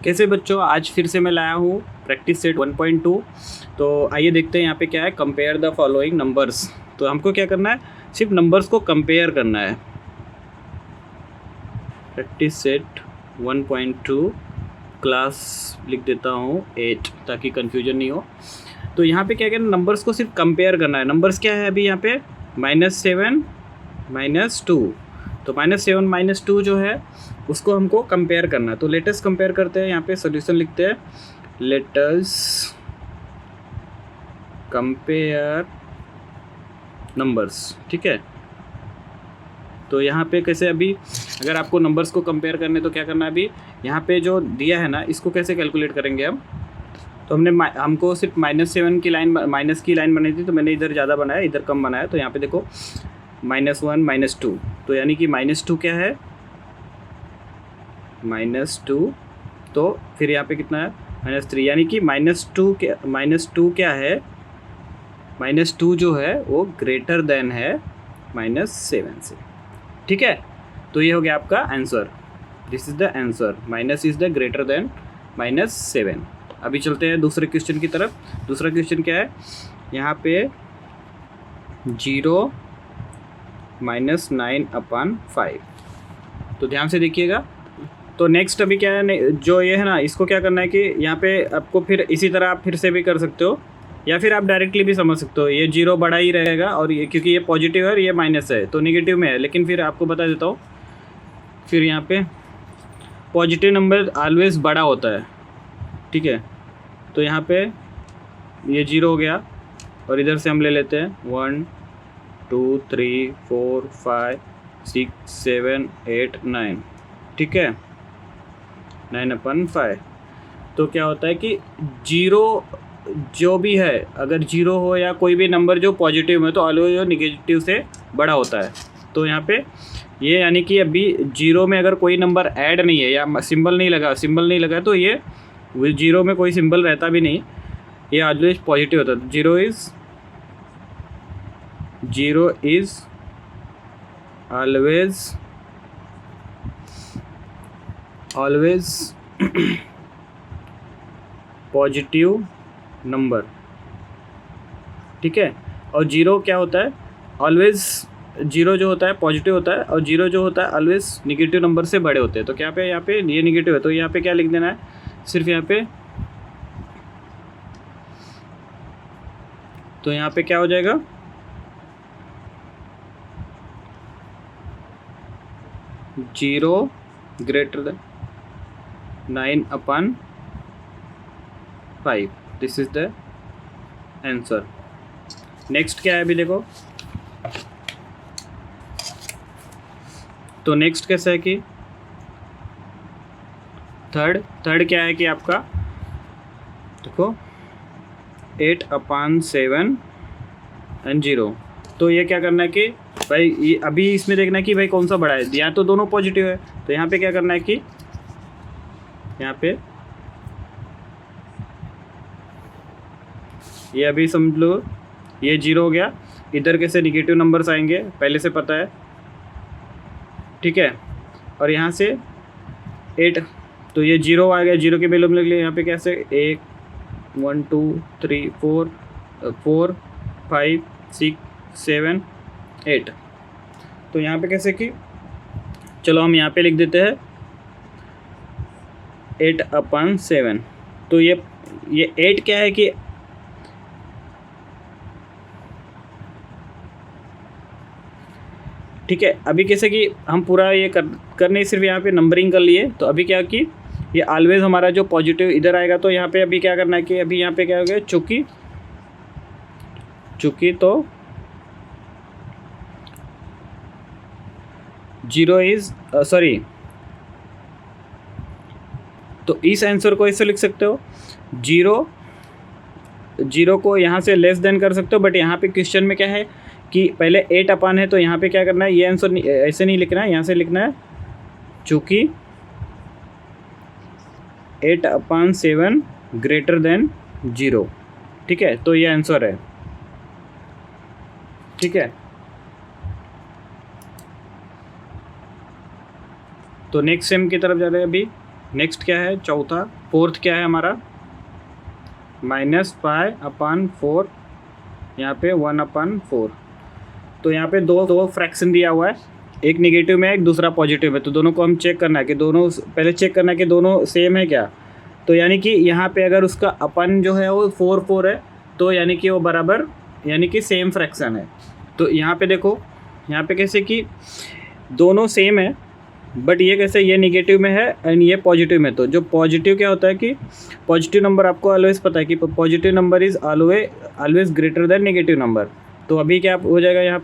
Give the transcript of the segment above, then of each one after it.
कैसे बच्चों, आज फिर से मैं लाया हूँ प्रैक्टिस सेट 1.2। तो आइए देखते हैं यहाँ पे क्या है, कंपेयर द फॉलोइंग नंबर्स। तो हमको क्या करना है, सिर्फ नंबर्स को कंपेयर करना है। प्रैक्टिस सेट 1.2 क्लास लिख देता हूँ 8 ताकि कन्फ्यूजन नहीं हो। तो यहाँ पे क्या करना, नंबर्स को सिर्फ कंपेयर करना है। नंबर्स क्या है अभी यहाँ पे, -7 -2। तो -7 -2 जो है उसको हमको कंपेयर करना है। तो लेटस कंपेयर करते हैं, यहाँ पे सोल्यूशन लिखते हैं, लेटस कंपेयर नंबर्स। ठीक है, तो यहाँ पे कैसे, अभी अगर आपको नंबर्स को कंपेयर करने तो क्या करना है, अभी यहाँ पे जो दिया है ना इसको कैसे कैलकुलेट करेंगे हम। तो हमको सिर्फ -7 की लाइन, माइनस की लाइन बनाई थी, तो मैंने इधर ज़्यादा बनाया, इधर कम बनाया। तो यहाँ पे देखो -1 -2, तो यानी कि -2 क्या है, -2। तो फिर यहाँ पे कितना है, -3, यानी कि -2 क्या है, -2 जो है वो ग्रेटर देन है -7 से। ठीक है, तो ये हो गया आपका answer. This is the answer, minus is the greater than -7। अभी चलते हैं दूसरे क्वेश्चन की तरफ। दूसरा क्वेश्चन क्या है, यहाँ पे 0 -9/5। तो ध्यान से देखिएगा। तो नेक्स्ट अभी क्या है, जो ये है ना, इसको क्या करना है कि यहाँ पे आपको फिर इसी तरह आप फिर से भी कर सकते हो, या फिर आप डायरेक्टली भी समझ सकते हो। ये 0 बड़ा ही रहेगा, और ये क्योंकि ये पॉजिटिव है और ये माइनस है तो नेगेटिव में है। लेकिन फिर आपको बता देता हूँ, फिर यहाँ पे पॉजिटिव नंबर ऑलवेज बड़ा होता है। ठीक है, तो यहाँ पे ये 0 हो गया, और इधर से हम ले लेते हैं 1 2 3 4 5 6 7 8 9। ठीक है, 9/5। तो क्या होता है कि 0 जो भी है, अगर 0 हो या कोई भी नंबर जो पॉजिटिव में, तो ऑलवेज जो निगेटिव से बड़ा होता है। तो यहाँ पे ये यानी कि अभी 0 में अगर कोई नंबर ऐड नहीं है या सिंबल नहीं लगा तो ये 0 में कोई सिंबल रहता भी नहीं, ये ऑलवेज पॉजिटिव होता है। 0 इज़ ऑलवेज पॉजिटिव नंबर। ठीक है, और 0 क्या होता है, ऑलवेज 0 जो होता है पॉजिटिव होता है, और 0 जो होता है ऑलवेज निगेटिव नंबर से बड़े होते हैं। तो क्या पे यहाँ पे ये निगेटिव है, तो यहाँ पे क्या लिख देना है, सिर्फ यहाँ पे, तो यहाँ पे क्या हो जाएगा, zero greater than 9/5। This is the answer. Next क्या है अभी देखो। तो नेक्स्ट कैसा है कि थर्ड क्या है कि आपका देखो 8/7 एंड 0। तो ये क्या करना है कि भाई ये अभी इसमें देखना है कि भाई कौन सा बड़ा है, या तो दोनों पॉजिटिव है। तो यहाँ पे क्या करना है कि यहाँ पे ये अभी समझ लो ये 0 हो गया, इधर कैसे निगेटिव नंबर्स आएंगे पहले से पता है। ठीक है, और यहाँ से 8, तो ये 0 आ गया, 0 के वैल्यू में लिख लिया। यहाँ पे कैसे 1 2 3 4 5 6 7 8। तो यहाँ पे कैसे कि चलो हम यहाँ पे लिख देते हैं 8/7। तो ये 8 क्या है कि ठीक है, अभी कैसे कि हम पूरा ये करने सिर्फ यहाँ पे नंबरिंग कर लिए। तो अभी क्या कि ये ऑलवेज हमारा जो पॉजिटिव इधर आएगा, तो यहाँ पे अभी क्या करना है कि अभी यहाँ पे क्या हो गया, चूँकि तो 0 इज़ सॉरी, तो इस आंसर को ऐसे लिख सकते हो, 0 को यहाँ से लेस देन कर सकते हो। बट यहाँ पे क्वेश्चन में क्या है कि पहले 8 है, तो यहाँ पे क्या करना है, ये आंसर ऐसे नहीं लिखना है, यहाँ से लिखना है चूँकि 8/7 ग्रेटर देन 0। ठीक है, तो ये आंसर है। ठीक है, तो नेक्स्ट सेम की तरफ जा रहे हैं अभी। नेक्स्ट क्या है चौथा, फोर्थ क्या है हमारा, -5/4, यहाँ पे 1/4। तो यहाँ पे दो फ्रैक्शन दिया हुआ है, एक नेगेटिव में है एक दूसरा पॉजिटिव में, तो दोनों को हम चेक करना है कि दोनों, पहले चेक करना है कि दोनों सेम है क्या। तो यानी कि यहाँ पे अगर उसका अपन जो है वो 4 है, तो यानी कि वो बराबर, यानी कि सेम फ्रैक्शन है। तो यहाँ पे देखो, यहाँ पे कैसे कि दोनों सेम है, बट ये कैसे, ये नेगेटिव में है एंड ये पॉजिटिव में। तो जो पॉजिटिव क्या होता है कि पॉजिटिव नंबर आपको ऑलवेज पता है कि positive number is always greater than negative number. तो अभी क्या हो जाएगा, यहाँ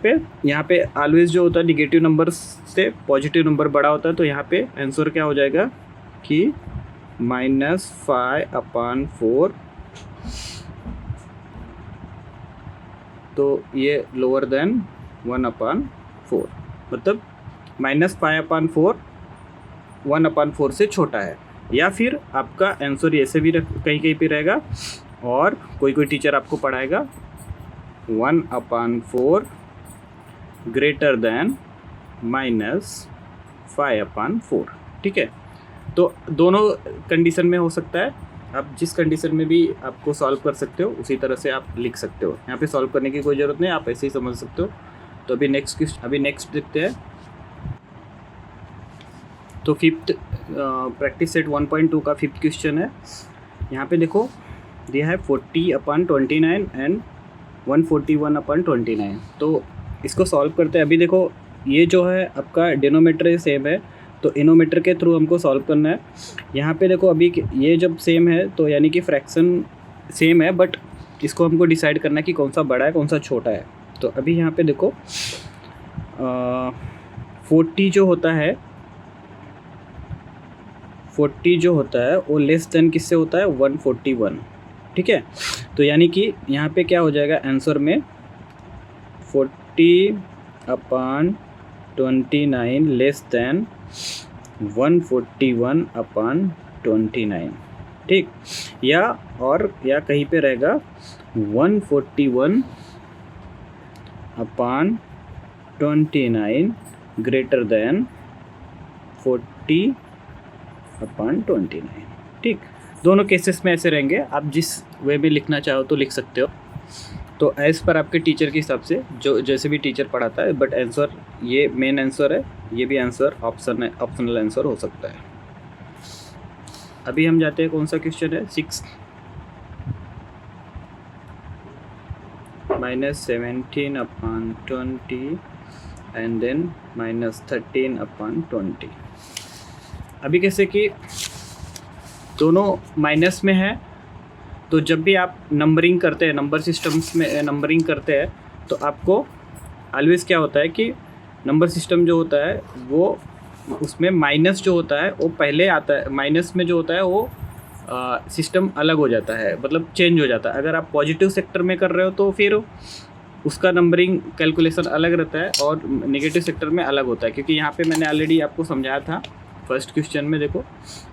पे ऑलवेज जो होता है नेगेटिव नंबर से पॉजिटिव नंबर बड़ा होता है, तो यहाँ पे आंसर क्या हो जाएगा कि -5/4, तो ये लोअर देन 1/4, मतलब -5/4 1/4 से छोटा है। या फिर आपका आंसर ऐसे भी कहीं कहीं पे रहेगा, और कोई टीचर आपको पढ़ाएगा 1/4 ग्रेटर देन -5/4। ठीक है, तो दोनों कंडीशन में हो सकता है, आप जिस कंडीशन में भी आपको सॉल्व कर सकते हो उसी तरह से आप लिख सकते हो। यहाँ पे सॉल्व करने की कोई ज़रूरत नहीं, आप ऐसे ही समझ सकते हो। तो अभी नेक्स्ट देखते हैं। तो फिफ्थ प्रैक्टिस सेट 1.2 का फिफ्थ क्वेश्चन है। यहाँ पे देखो दिया है 40/29 एंड 141/29। तो इसको सॉल्व करते हैं। अभी देखो ये जो है आपका डिनोमीटर सेम है, तो इनोमीटर के थ्रू हमको सॉल्व करना है। यहाँ पे देखो अभी ये जब सेम है तो यानी कि फ्रैक्शन सेम है, बट इसको हमको डिसाइड करना है कि कौन सा बड़ा है कौन सा छोटा है। तो अभी यहाँ पे देखो 40 जो होता है वो लेस देन किससे होता है, 141। ठीक है, तो यानी कि यहाँ पे क्या हो जाएगा आंसर में 40/29 लेस देन 141/29। ठीक, या कहीं पे रहेगा 141/29 ग्रेटर देन 40/29। ठीक, दोनों केसेस में ऐसे रहेंगे, आप जिस वे में लिखना चाहो तो लिख सकते हो। तो एज़ पर आपके टीचर के हिसाब से जो जैसे भी टीचर पढ़ाता है, बट आंसर ये मेन आंसर है, ये भी आंसर ऑप्शनल आंसर हो सकता है। अभी हम जाते हैं, कौन सा क्वेश्चन है, 6 -17/20 एंड देन -13/20। अभी कैसे कि दोनों माइनस में है, तो जब भी आप नंबरिंग करते हैं, नंबर सिस्टम्स में नंबरिंग करते हैं, तो आपको ऑलवेज क्या होता है कि नंबर सिस्टम जो होता है वो उसमें माइनस जो होता है वो पहले आता है, माइनस में जो होता है वो सिस्टम अलग हो जाता है, मतलब चेंज हो जाता है। अगर आप पॉजिटिव सेक्टर में कर रहे हो तो फिर उसका नंबरिंग कैलकुलेशन अलग रहता है, और नेगेटिव सेक्टर में अलग होता है। क्योंकि यहाँ पे मैंने ऑलरेडी आपको समझाया था फर्स्ट क्वेश्चन में, देखो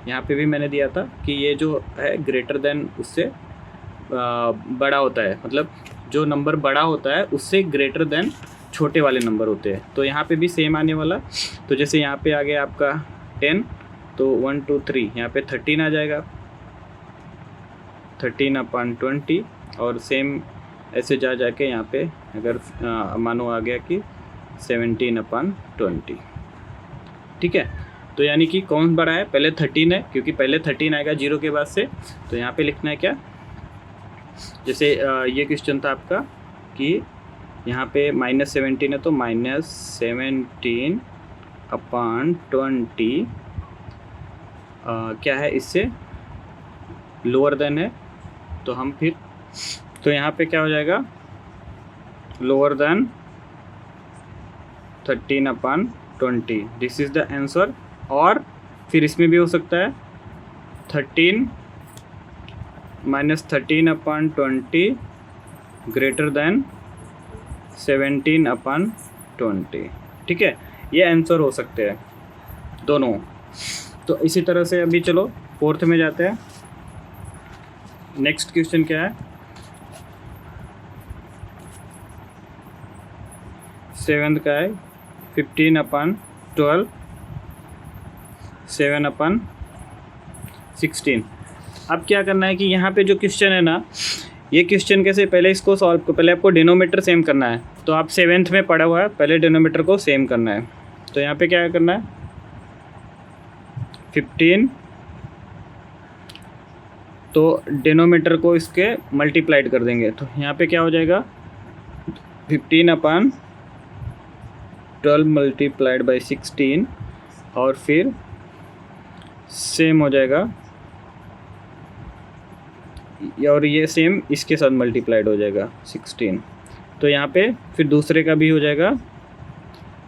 यहाँ पे भी मैंने दिया था कि ये जो है ग्रेटर देन उससे बड़ा होता है, मतलब जो नंबर बड़ा होता है उससे ग्रेटर देन छोटे वाले नंबर होते हैं। तो यहाँ पे भी सेम आने वाला। तो जैसे यहाँ पे आ गया आपका 10, तो 1 2 3 यहाँ पे 13 आ जाएगा, 13/20, और सेम ऐसे जाके यहाँ पे अगर मानो आ गया कि 17/20। ठीक है, तो यानी कि कौन बड़ा है, पहले 13 है, क्योंकि पहले 13 आएगा 0 के बाद से। तो यहाँ पे लिखना है क्या, जैसे ये क्वेश्चन था आपका कि यहाँ पे -17 है, तो -17/20 क्या है, इससे लोअर देन है। तो हम फिर तो यहाँ पे क्या हो जाएगा, lower than 13/20, this is the answer. और फिर इसमें भी हो सकता है 13 -13/20 ग्रेटर देन 17/20। ठीक है, ये आंसर हो सकते हैं दोनों। तो इसी तरह से अभी चलो फोर्थ में जाते हैं। नेक्स्ट क्वेश्चन क्या है, 7th का है 15/12 7/12 16। अब क्या करना है कि यहाँ पे जो क्वेश्चन है ना, ये क्वेश्चन कैसे, पहले इसको सॉल्व, पहले आपको डिनोमीटर सेम करना है। तो आप 7th में पढ़ा हुआ है, पहले डिनोमीटर को सेम करना है। तो यहाँ पे क्या करना है, 15, तो डिनोमीटर को इसके मल्टीप्लाइड कर देंगे। तो यहाँ पे क्या हो जाएगा, 15/12 मल्टीप्लाइड बाई 16, और फिर सेम हो जाएगा, और ये सेम इसके साथ मल्टीप्लाइड हो जाएगा 16। तो यहाँ पे फिर दूसरे का भी हो जाएगा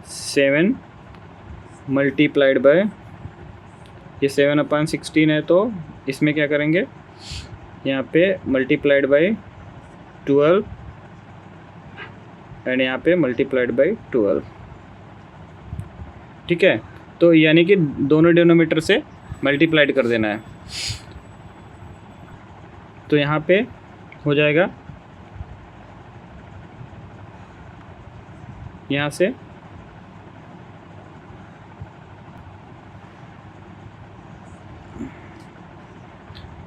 7 मल्टीप्लाइड बाय, ये 7/16 है, तो इसमें क्या करेंगे, यहाँ पे मल्टीप्लाइड बाय 12 एंड यहाँ पे मल्टीप्लाइड बाय 12। ठीक है, तो यानी कि दोनों डिनोमीटर से मल्टीप्लाइड कर देना है। तो यहाँ पे हो जाएगा, यहाँ से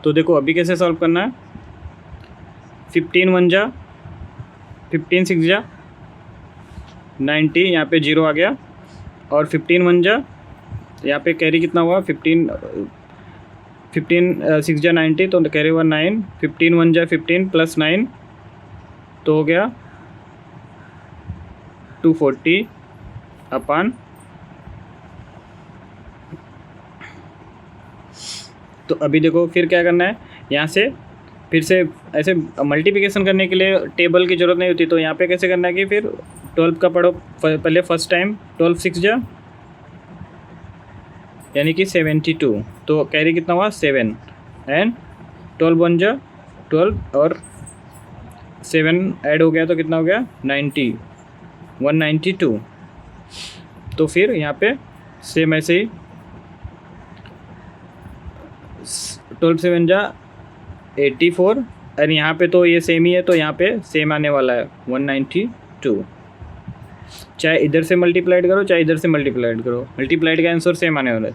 तो देखो अभी कैसे सॉल्व करना है, 15 1 जा 15 6 जा 90, यहाँ पे 0 आ गया, और 15 1 जा, यहाँ पे कैरी कितना हुआ, 15 6 जा 90, तो कैरी हुआ 9, 15 1 जा 15 प्लस 9, तो हो गया 240 अपान, तो अभी देखो फिर क्या करना है, यहाँ से फिर से ऐसे मल्टीप्लिकेशन करने के लिए टेबल की ज़रूरत नहीं होती। तो यहाँ पे कैसे करना है कि फिर 12 का पढ़ो पहले फर्स्ट टाइम, 12 6 जा यानी कि 72, तो कैरी कितना हुआ 7, एंड 12 1 जा 12, और 7 ऐड हो गया तो कितना हो गया 90, 192। तो फिर यहाँ पे सेम ऐसे ही 12 7 जा 84, और यहाँ पे तो ये सेम ही है, तो यहाँ पे सेम आने वाला है 192। चाहे इधर से मल्टीप्लाइड करो चाहे इधर से मल्टीप्लाइड करो, मल्टीप्लाइड का आंसर सेम आने वाला है।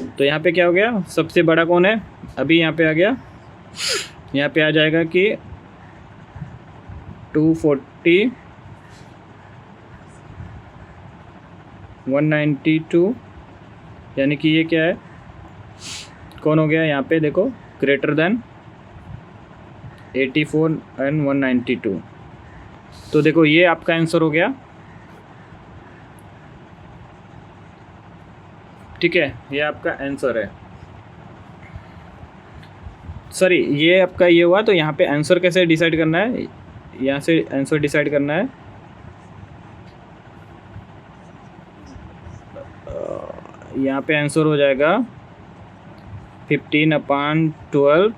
तो यहाँ पे क्या हो गया, सबसे बड़ा कौन है, अभी यहाँ पे आ गया, यहाँ पे आ जाएगा कि 240 192, यानी कि ये क्या है, कौन हो गया, यहाँ पे देखो ग्रेटर देन 84 एंड 192। तो देखो ये आपका आंसर हो गया। ठीक है, ये आपका आंसर है, सॉरी ये आपका ये हुआ। तो यहाँ पे आंसर कैसे डिसाइड करना है, यहाँ से आंसर डिसाइड करना है, यहाँ पे आंसर हो जाएगा 15/12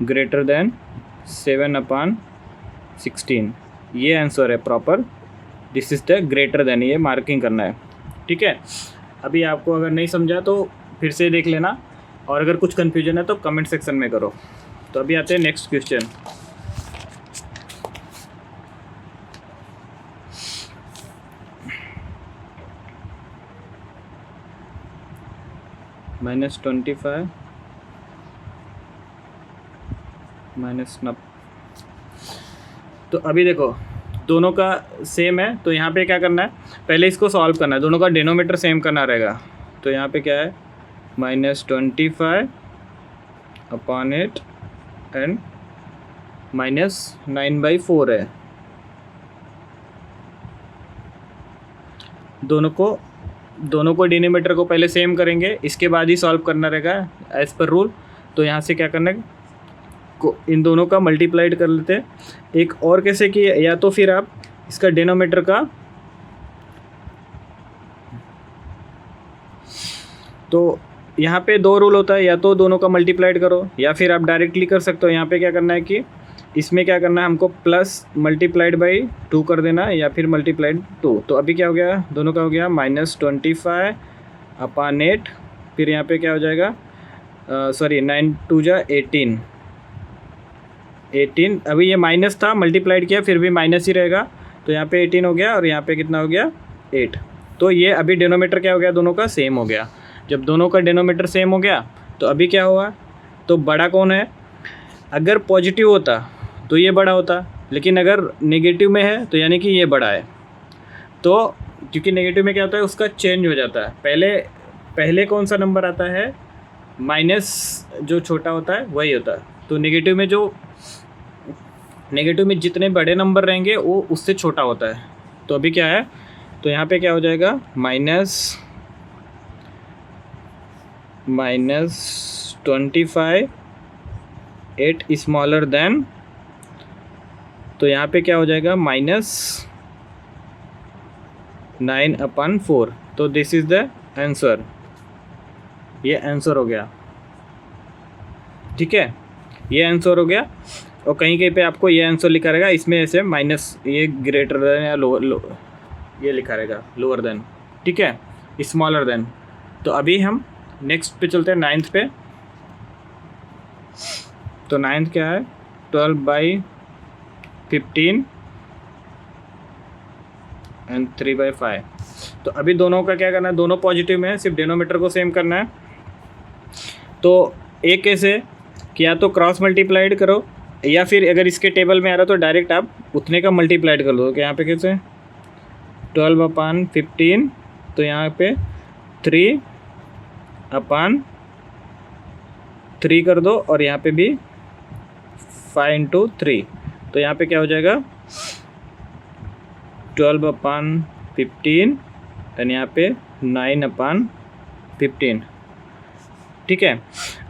ग्रेटर देन 7/16, ये आंसर है proper. This is the greater than, ये मार्किंग करना है। ठीक है, अभी आपको अगर नहीं समझा तो फिर से देख लेना, और अगर कुछ कन्फ्यूजन है तो कमेंट सेक्शन में करो। तो अभी आते हैं नेक्स्ट क्वेश्चन। -25 -9। तो अभी देखो दोनों का सेम है, तो यहाँ पे क्या करना है, पहले इसको सॉल्व करना है, दोनों का डिनोमीटर सेम करना रहेगा। तो यहाँ पे क्या है, -25 अपॉन 8 एंड -9/4 है। दोनों को डिनोमीटर को पहले सेम करेंगे, इसके बाद ही सॉल्व करना रहेगा एज पर रूल। तो यहाँ से क्या करना है, इन दोनों का मल्टीप्लाइड कर लेते हैं। एक और कैसे कि, या तो फिर आप इसका डिनोमीटर का, तो यहाँ पे 2 रूल होता है, या तो दोनों का मल्टीप्लाइड करो या फिर आप डायरेक्टली कर सकते हो। यहाँ पे क्या करना है कि इसमें क्या करना है, हमको प्लस मल्टीप्लाइड बाई 2 कर देना, या फिर मल्टीप्लाइड 2। तो अभी क्या हो गया, दोनों का हो गया -25 अपॉन 8, फिर यहाँ पे क्या हो जाएगा, सॉरी 9 2 जा 18। अभी ये माइनस था, मल्टीप्लाइड किया फिर भी माइनस ही रहेगा, तो यहाँ पे 18 हो गया, और यहाँ पे कितना हो गया 8। तो ये अभी डिनोमीटर क्या हो गया, दोनों का सेम हो गया। जब दोनों का डिनोमीटर सेम हो गया तो अभी क्या हुआ, तो बड़ा कौन है, अगर पॉजिटिव होता तो ये बड़ा होता, लेकिन अगर नेगेटिव में है तो यानी कि ये बड़ा है। तो क्योंकि नेगेटिव में क्या होता है, उसका चेंज हो जाता है, पहले कौन सा नंबर आता है, माइनस जो छोटा होता है वही होता है। तो नेगेटिव में जितने बड़े नंबर रहेंगे वो उससे छोटा होता है। तो अभी क्या है, तो यहाँ पे क्या हो जाएगा, -25 8 स्मॉलर देन, तो यहाँ पे क्या हो जाएगा, -9/4। तो दिस इज़ द आंसर, ये आंसर हो गया। ठीक है, ये आंसर हो गया। और कहीं कहीं पे आपको ये आंसर लिखा रहेगा, इसमें ऐसे माइनस, ये ग्रेटर देन या ये लिखा रहेगा लोअर देन, ठीक है, स्मॉलर देन। तो अभी हम नेक्स्ट पे चलते हैं, 9th पे। तो 9th क्या है, 12/15 एंड 3/5। तो अभी दोनों का क्या करना है, दोनों पॉजिटिव में है, सिर्फ डिनोमीटर को सेम करना है। तो एक कैसे कि या तो क्रॉस मल्टीप्लाइड करो, या फिर अगर इसके टेबल में आ रहा तो डायरेक्ट आप उतने का मल्टीप्लाइड कर दो। तो यहाँ पे कैसे 12/15, तो यहाँ पे 3/3 कर दो, और यहाँ पे भी 5/3। तो यहाँ पे क्या हो जाएगा 12/15 एंड यहाँ पे 9/15। ठीक है,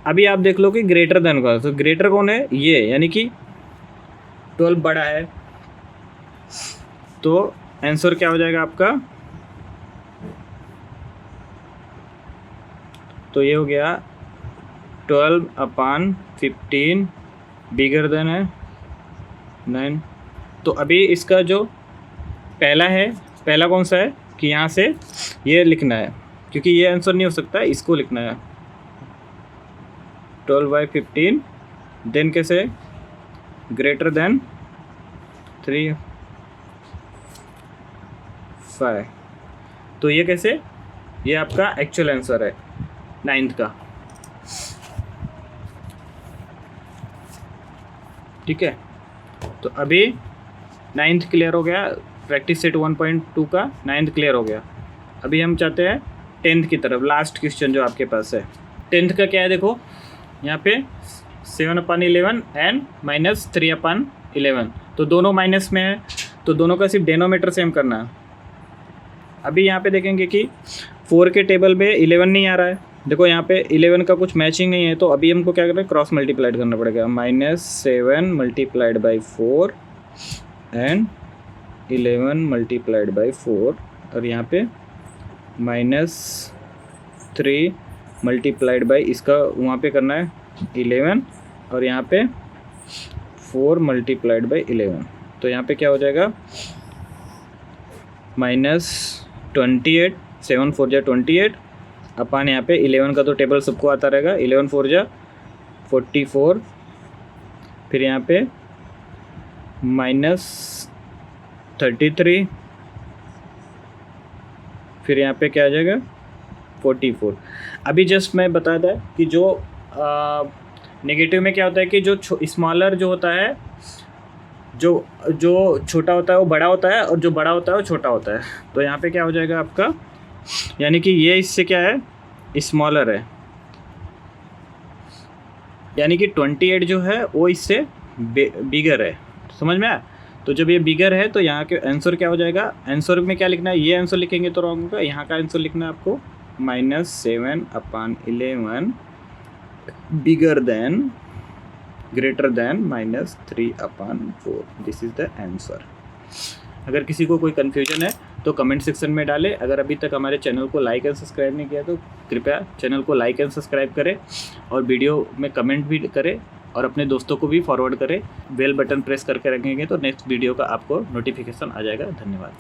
अभी आप देख लो कि ग्रेटर देन का, तो ग्रेटर कौन है, ये, यानी कि 12 बड़ा है। तो आंसर क्या हो जाएगा आपका, तो ये हो गया 12/15 बिगर देन है 9। तो अभी इसका जो पहला कौन सा है कि यहाँ से ये लिखना है, क्योंकि ये आंसर नहीं हो सकता, इसको लिखना है 12/15, देन कैसे ग्रेटर देन 3/5। तो ये कैसे, ये आपका एक्चुअल आंसर है 9th का। ठीक है, तो अभी 9th क्लियर हो गया, प्रैक्टिस सेट 1.2 का 9th क्लियर हो गया। अभी हम चाहते हैं 10th की तरफ, लास्ट क्वेश्चन जो आपके पास है। 10th का क्या है, देखो यहाँ पे 7/11 एंड -3/11, तो दोनों माइनस में है, तो दोनों का सिर्फ डिनोमीटर सेम करना है। अभी यहाँ पे देखेंगे कि 4 के टेबल में 11 नहीं आ रहा है, देखो यहाँ पे 11 का कुछ मैचिंग नहीं है, तो अभी हमको क्या करना है, क्रॉस मल्टीप्लाइड करना पड़ेगा, -7 × 4 एंड 11 × 4, और यहाँ पे -3 × इसका वहाँ पे करना है 11, और यहाँ पे 4 × 11। तो यहाँ पे क्या हो जाएगा -28, 7 4 जा 28 अपन, यहाँ पे 11 का तो टेबल सबको आता रहेगा, 11 4 जा 44, फिर यहाँ पे -33, फिर यहाँ पे क्या आ जाएगा 44। अभी जस्ट मैं बताया था कि जो नेगेटिव में क्या होता है कि जो स्मॉलर जो होता है, जो छोटा होता है वो बड़ा होता है, और जो बड़ा होता है वो छोटा होता है। तो यहाँ पे क्या हो जाएगा आपका, यानी कि ये इससे क्या है, स्मॉलर है, यानी कि 28 जो है वो इससे बिगर है। समझ में आया? तो जब ये बिगर है तो यहाँ के आंसर क्या हो जाएगा, आंसर में क्या लिखना है, ये आंसर लिखेंगे तो रॉन्ग होगा। यहाँ का आंसर लिखना है आपको -7/11 bigger than greater than -3/4। This is the answer. अगर किसी को कोई कन्फ्यूजन है तो कमेंट सेक्शन में डालें। अगर अभी तक हमारे चैनल को लाइक एंड सब्सक्राइब नहीं किया तो कृपया चैनल को लाइक एंड सब्सक्राइब करें, और वीडियो में कमेंट भी करें, और अपने दोस्तों को भी फॉरवर्ड करें। बेल बटन प्रेस करके रखेंगे तो नेक्स्ट वीडियो का आपको नोटिफिकेशन आ जाएगा। धन्यवाद।